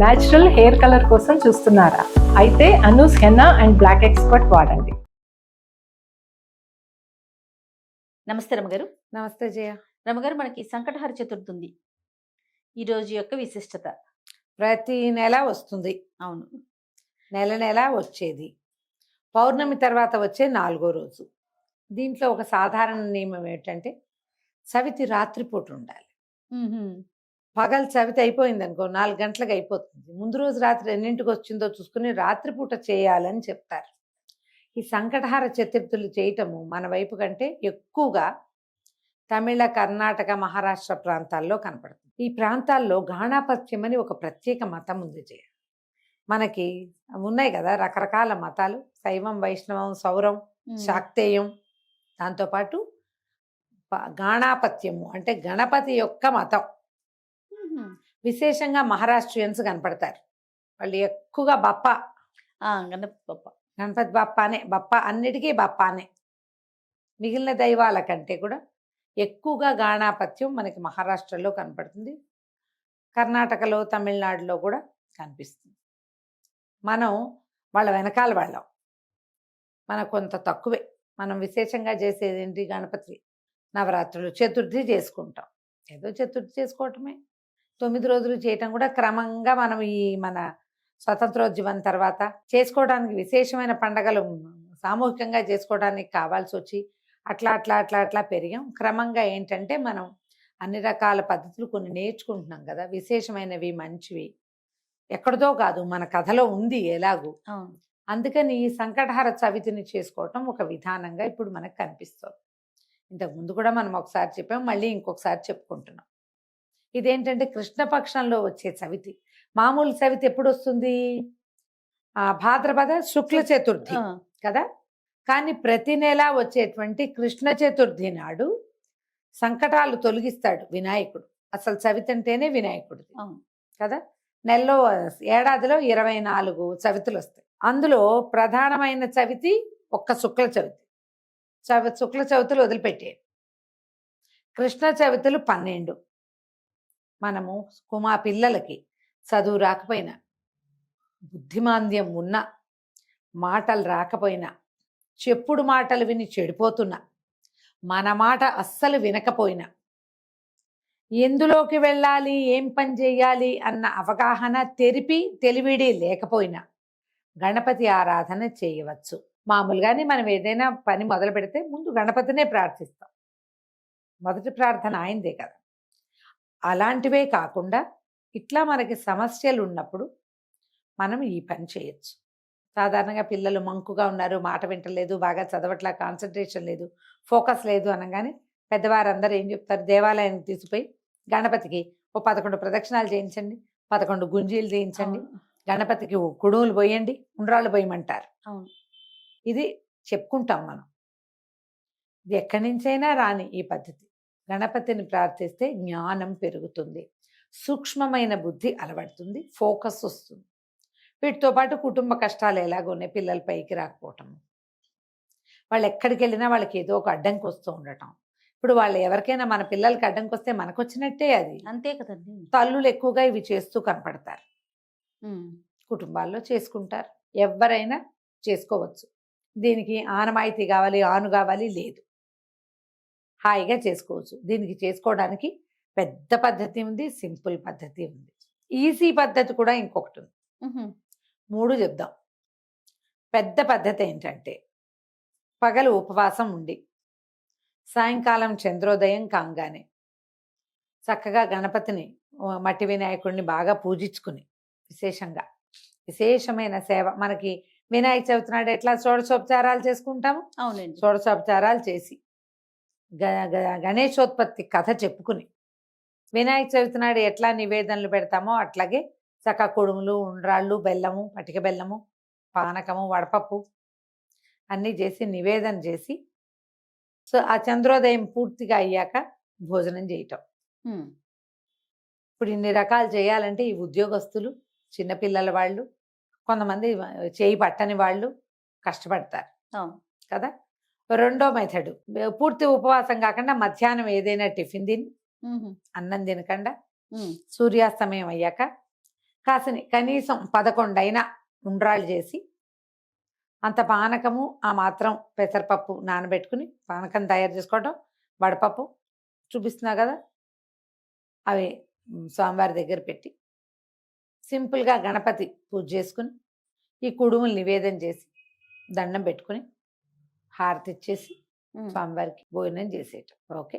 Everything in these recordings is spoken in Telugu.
న్యాచురల్ హెయిర్ కలర్ కోసం చూస్తున్నారా? అయితే Anoos henna and black expert వాడండి. నమస్తే రమగారు. నమస్తే జయ. రమగారు, మనకి సంకటహర చతుర్థి ఉంది. ఈ రోజు యొక్క విశిష్టత. ప్రతి నెల వస్తుంది. అవును, నెల నెల వచ్చేది. పౌర్ణమి తర్వాత వచ్చే 4వ రోజు. దీంట్లో ఒక సాధారణ నియమం ఏంటంటే చవితి రాత్రిపూట ఉండాలి. పగలు చవితి అయిపోయింది అనుకో 4 గంటలకు అయిపోతుంది. ముందు రోజు రాత్రి ఎన్నింటికి వచ్చిందో చూసుకుని రాత్రిపూట చేయాలని చెప్తారు. ఈ సంకటహార చతుర్థులు చేయటము మన వైపు కంటే ఎక్కువగా తమిళ, కర్ణాటక, మహారాష్ట్ర ప్రాంతాల్లో కనపడుతుంది. ఈ ప్రాంతాల్లో గాణాపత్యం అని ఒక ప్రత్యేక మతం ఉంది జయ. మనకి ఉన్నాయి కదా రకరకాల మతాలు, శైవం, వైష్ణవం, సౌరం, శాక్తేయం. దాంతోపాటు గాణాపత్యము అంటే గణపతి యొక్క మతం. విశేషంగా మహారాష్ట్రియన్స్ కనపడతారు. వాళ్ళు ఎక్కువగా బప్ప, గణపతి బప్పానే, బప్ప అన్నిటికీ బప్పానే. మిగిలిన దైవాల కంటే కూడా ఎక్కువగా గాణాపత్యం మనకి మహారాష్ట్రలో కనపడుతుంది. కర్ణాటకలో, తమిళనాడులో కూడా కనిపిస్తుంది. మనం వాళ్ళ వెనకాల వాళ్ళం, మన కొంత తక్కువే. మనం విశేషంగా చేసేది ఏంటి? గణపతి నవరాత్రులు, చతుర్థి చేసుకుంటాం. ఏదో చతుర్థి చేసుకోవటమే. 9 రోజులు చేయటం కూడా క్రమంగా మనం ఈ మన స్వతంత్రోద్యమం తర్వాత చేసుకోవడానికి విశేషమైన పండగలు సామూహికంగా చేసుకోవడానికి కావాల్సి వచ్చి అట్లా అట్లా అట్లా అట్లా పెరిగాం. క్రమంగా ఏంటంటే మనం అన్ని రకాల పద్ధతులు కొన్ని నేర్చుకుంటున్నాం కదా, విశేషమైనవి, మంచివి. ఎక్కడితో కాదు, మన కథలో ఉంది ఎలాగూ. అందుకని ఈ సంకటహార చవితిని చేసుకోవటం ఒక విధానంగా ఇప్పుడు మనకు కనిపిస్తుంది. ఇంతకుముందు కూడా మనం ఒకసారి చెప్పాం, మళ్ళీ ఇంకొకసారి చెప్పుకుంటున్నాం. ఇదేంటంటే కృష్ణపక్షంలో వచ్చే చవితి. మామూలు చవితి ఎప్పుడు వస్తుంది? భాద్రపద శుక్ల చతుర్థి కదా. కానీ ప్రతి నెల వచ్చేటువంటి కృష్ణ చతుర్థి నాడు సంకటాలు తొలగిస్తాడు వినాయకుడు. అసలు చవితి అంటేనే వినాయకుడిది కదా. నెలలో ఏడాదిలో 24 చవితులు వస్తాయి. అందులో ప్రధానమైన చవితి ఒక్క శుక్ల చవితి. శుక్ల చవితులు వదిలిపెట్టే కృష్ణ చవితులు 12. మనము మా పిల్లలకి చదువు రాకపోయినా, బుద్ధిమాంద్యం ఉన్నా, మాటలు రాకపోయినా, చెప్పుడు మాటలు విని చెడిపోతున్నా, మన మాట అస్సలు వినకపోయినా, ఎందులోకి వెళ్ళాలి, ఏం పని చేయాలి అన్న అవగాహన తెలివిడి లేకపోయినా గణపతి ఆరాధన చేయవచ్చు. మామూలుగానే మనం ఏదైనా పని మొదలు పెడితే ముందు గణపతినే ప్రార్థిస్తాం. మొదటి ప్రార్థన ఆయనదే కదా. అలాంటివే కాకుండా ఇట్లా మనకి సమస్యలు ఉన్నప్పుడు మనం ఈ పని చేయొచ్చు. సాధారణంగా పిల్లలు మంకుగా ఉన్నారు, మాట వింటలేదు, బాగా చదవట్లా, కాన్సన్ట్రేషన్ లేదు, ఫోకస్ లేదు అనగానే పెద్దవారందరూ ఏం చెప్తారు? దేవాలయానికి తీసుకుపోయి గణపతికి 11 ప్రదక్షిణాలు చేయించండి, 11 గుంజీలు చేయించండి, గణపతికి కుడుములు పోయండి, ఉండ్రాళ్ళు పోయమంటారు. ఇది చెప్పుకుంటాం మనం. ఇది ఎక్కడి నుంచైనా రాని ఈ పద్ధతి. గణపతిని ప్రార్థిస్తే జ్ఞానం పెరుగుతుంది, సూక్ష్మమైన బుద్ధి అలవడుతుంది, ఫోకస్ వస్తుంది. వీటితో పాటు కుటుంబ కష్టాలు ఎలాగోనే, పిల్లల పైకి రాకపోవటం, వాళ్ళు ఎక్కడికి వెళ్ళినా వాళ్ళకి ఏదో ఒక అడ్డంకి వస్తూ ఉండటం. ఇప్పుడు వాళ్ళు ఎవరికైనా మన పిల్లలకి అడ్డంకి వస్తే మనకు వచ్చినట్టే అది. అంతే కదండి. తల్లులు ఎక్కువగా ఇవి చేస్తూ కనపడతారు. కుటుంబాల్లో చేసుకుంటారు, ఎవరైనా చేసుకోవచ్చు. దీనికి ఆనమాయితీ కావాలి, ఆను కావాలి లేదు, హాయిగా చేసుకోవచ్చు. దీనికి చేసుకోవడానికి పెద్ద పద్ధతి ఉంది, సింపుల్ పద్ధతి ఉంది, ఈజీ పద్ధతి కూడా ఇంకొకటి ఉంది. 3 చెప్దాం. పెద్ద పద్ధతి ఏంటంటే పగలు ఉపవాసం ఉండి సాయంకాలం చంద్రోదయం కాగానే చక్కగా గణపతిని, మట్టి వినాయకుడిని బాగా పూజించుకుని విశేషమైన సేవ. మనకి వినాయక చవితి నాడు ఎట్లా షోడశోపచారాలు చేసుకుంటాము? అవునండి. షోడశోపచారాలు చేసి గణేశోత్పత్తి కథ చెప్పుకుని వినాయక చవితి నాడు ఎట్లా నివేదనలు పెడతామో అట్లాగే చక్క కుడుములు, ఉండ్రాళ్ళు, బెల్లము, పటిక బెల్లము, పానకము, వడపప్పు అన్నీ చేసి నివేదన చేసి, సో ఆ చంద్రోదయం పూర్తిగా అయ్యాక భోజనం చేయటం. ఇప్పుడు ఇన్ని రకాలు చేయాలంటే ఈ ఉద్యోగస్తులు, చిన్నపిల్లల వాళ్ళు, కొంతమంది చేయి పట్టని వాళ్ళు కష్టపడతారు కదా. రెండో మెథడ్, పూర్తి ఉపవాసం కాకుండా మధ్యాహ్నం ఏదైనా టిఫిన్ తిని, అన్నం తినకుండా సూర్యాస్తమయం అయ్యాక కాసిని కనీసం 11 అయినా ఉండ్రాళ్ళు చేసి అంత పానకము ఆ మాత్రం పెసరపప్పు నానబెట్టుకుని పానకం తయారు చేసుకోవటం, వడపప్పు చూపిస్తున్నా కదా అవి స్వామివారి దగ్గర పెట్టి సింపుల్గా గణపతి పూజ చేసుకుని ఈ కుడుములు నివేదన చేసి దండం పెట్టుకుని హారతి ఇచ్చేసి స్వామివారికి భోజనం చేసేయటం. Okay,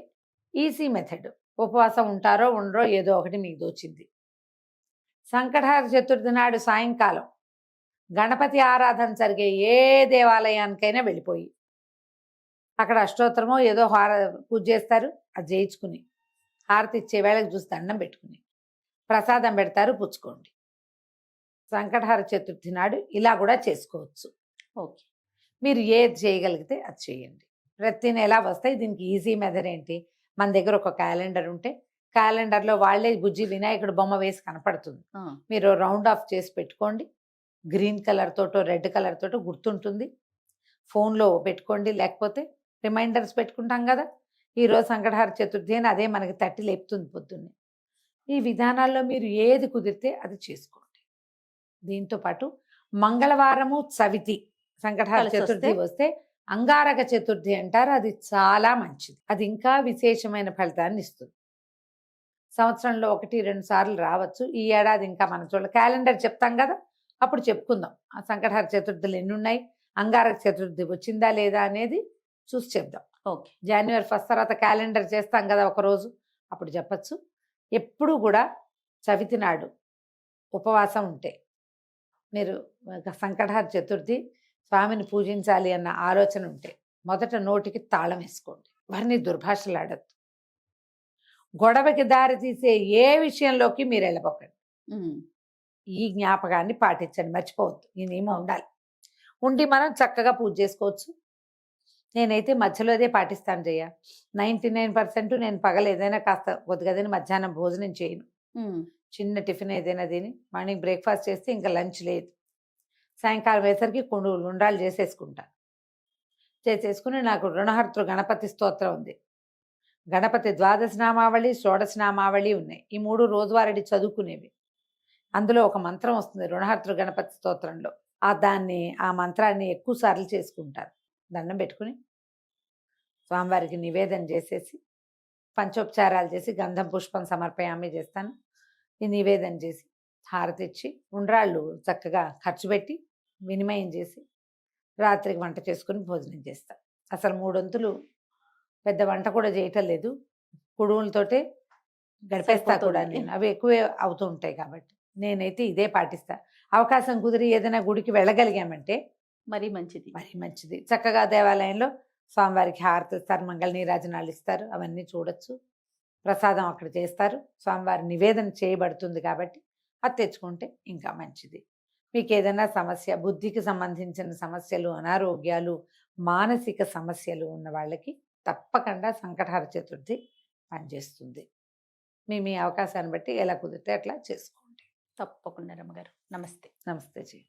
easy method. ఉపవాసం ఉంటారో ఉండరో ఏదో ఒకటి మీకు దోచింది. సంకటహర చతుర్థి నాడు సాయంకాలం గణపతి ఆరాధన జరిగే ఏ దేవాలయానికైనా వెళ్ళిపోయి అక్కడ అష్టోత్తరమో ఏదో పూజ చేస్తారు, అది చేయించుకుని హారతి ఇచ్చే వేళకు చూసి దండం పెట్టుకుని ప్రసాదం పెడతారు, పుచ్చుకోండి. సంకటహర చతుర్థి నాడు ఇలా కూడా చేసుకోవచ్చు. ఓకే, మీరు ఏది చేయగలిగితే అది చేయండి. ప్రతి నెల వస్తాయి. దీనికి ఈజీ మెథడ్ ఏంటి, మన దగ్గర ఒక క్యాలెండర్ ఉంటే క్యాలెండర్లో వాళ్ళే బుజ్జి వినాయకుడు బొమ్మ వేసి కనపడుతుంది. మీరు రౌండ్ ఆఫ్ చేసి పెట్టుకోండి. గ్రీన్ కలర్ తోటో రెడ్ కలర్ తోటో గుర్తుంటుంది. ఫోన్లో పెట్టుకోండి, లేకపోతే రిమైండర్స్ పెట్టుకుంటాం కదా, ఈరోజు సంకటహర చతుర్థి అని అదే మనకి తట్టి లేపుతుంది పొద్దున్నే. ఈ విధానాల్లో మీరు ఏది కుదిరితే అది చేసుకోండి. దీంతో పాటు మంగళవారము చవితి సంకటహర చతుర్థి వస్తే అంగారక చతుర్థి అంటారు. అది చాలా మంచిది. అది ఇంకా విశేషమైన ఫలితాన్ని ఇస్తుంది. సంవత్సరంలో 1-2 సార్లు రావచ్చు. ఈ ఏడాది ఇంకా మన చూడ క్యాలెండర్ చెప్తాం కదా, అప్పుడు చెప్పుకుందాం ఆ సంకటహర చతుర్థులు ఎన్ని ఉన్నాయి, అంగారక చతుర్థి వచ్చిందా లేదా అనేది చూసి చెప్దాం. ఓకే, జనవరి 1 తర్వాత క్యాలెండర్ చేస్తాం కదా ఒకరోజు, అప్పుడు చెప్పచ్చు. ఎప్పుడు కూడా చవితి నాడు ఉపవాసం ఉంటే మీరు సంకటహర చతుర్థి స్వామిని పూజించాలి అన్న ఆలోచన ఉంటే మొదట నోటికి తాళం వేసుకోండి. వారిని దుర్భాషలాడద్దు. గొడవకి దారి తీసే ఏ విషయంలోకి మీరు వెళ్ళబోకండి. ఈ జ్ఞాపకాన్ని పాటించండి, మర్చిపోవద్దు. ఈ నియమం ఉండాలి. ఉండి మనం చక్కగా పూజ చేసుకోవచ్చు. నేనైతే మధ్యలో అదే పాటిస్తాను జయ. 99% నేను పగలు ఏదైనా కాస్త కొద్దిగా తిని మధ్యాహ్నం భోజనం చేయను. చిన్న టిఫిన్ ఏదైనా తిని మార్నింగ్ బ్రేక్ఫాస్ట్ చేస్తే ఇంకా లంచ్ లేదు. సాయంకాలం వేసరికి ఉండ్రాలు చేసేసుకుని నాకు రుణహర్తృ గణపతి స్తోత్రం ఉంది. గణపతి 12 నామావళి 16 నామావళి ఉన్నాయి. ఈ 3 రోజువారీ చదువుకునేవి. అందులో ఒక మంత్రం వస్తుంది రుణహర్తృ గణపతి స్తోత్రంలో. ఆ మంత్రాన్ని ఎక్కువ సార్లు చేసుకుంటారు. దండం పెట్టుకుని స్వామివారికి నివేదన చేసేసి పంచోపచారాలు చేసి గంధం పుష్పం సమర్పయామి చేస్తాను. ఈ నివేదన చేసి హారతి ఇచ్చి ఉండ్రాళ్ళు చక్కగా ఖర్చు పెట్టి వినిమయం చేసి రాత్రికి వంట చేసుకుని భోజనం చేస్తాను. అసలు 3 వంతులు పెద్ద వంట కూడా చేయటం లేదు, కుడుములతోటే గడిపేస్తా కూడా నేను. అవి ఎక్కువే అవుతూ ఉంటాయి కాబట్టి నేనైతే ఇదే పాటిస్తా. అవకాశం కుదిరి ఏదైనా గుడికి వెళ్ళగలిగామంటే మరీ మంచిది. చక్కగా దేవాలయంలో స్వామివారికి హారతి ఇస్తారు, మంగళ నీరాజనాలు ఇస్తారు, అవన్నీ చూడొచ్చు. ప్రసాదం అక్కడ చేస్తారు, స్వామివారి నివేదన చేయబడుతుంది కాబట్టి అది తెచ్చుకుంటే ఇంకా మంచిది. మీకు ఏదైనా సమస్య, బుద్ధికి సంబంధించిన సమస్యలు, అనారోగ్యాలు, మానసిక సమస్యలు ఉన్న వాళ్ళకి తప్పకుండా సంకటహర చతుర్థి పనిచేస్తుంది. మీ అవకాశాన్ని బట్టి ఎలా కుదిరితే అట్లా చేసుకోండి. తప్పకుండా రమ్మగారు. నమస్తే. నమస్తే జీ.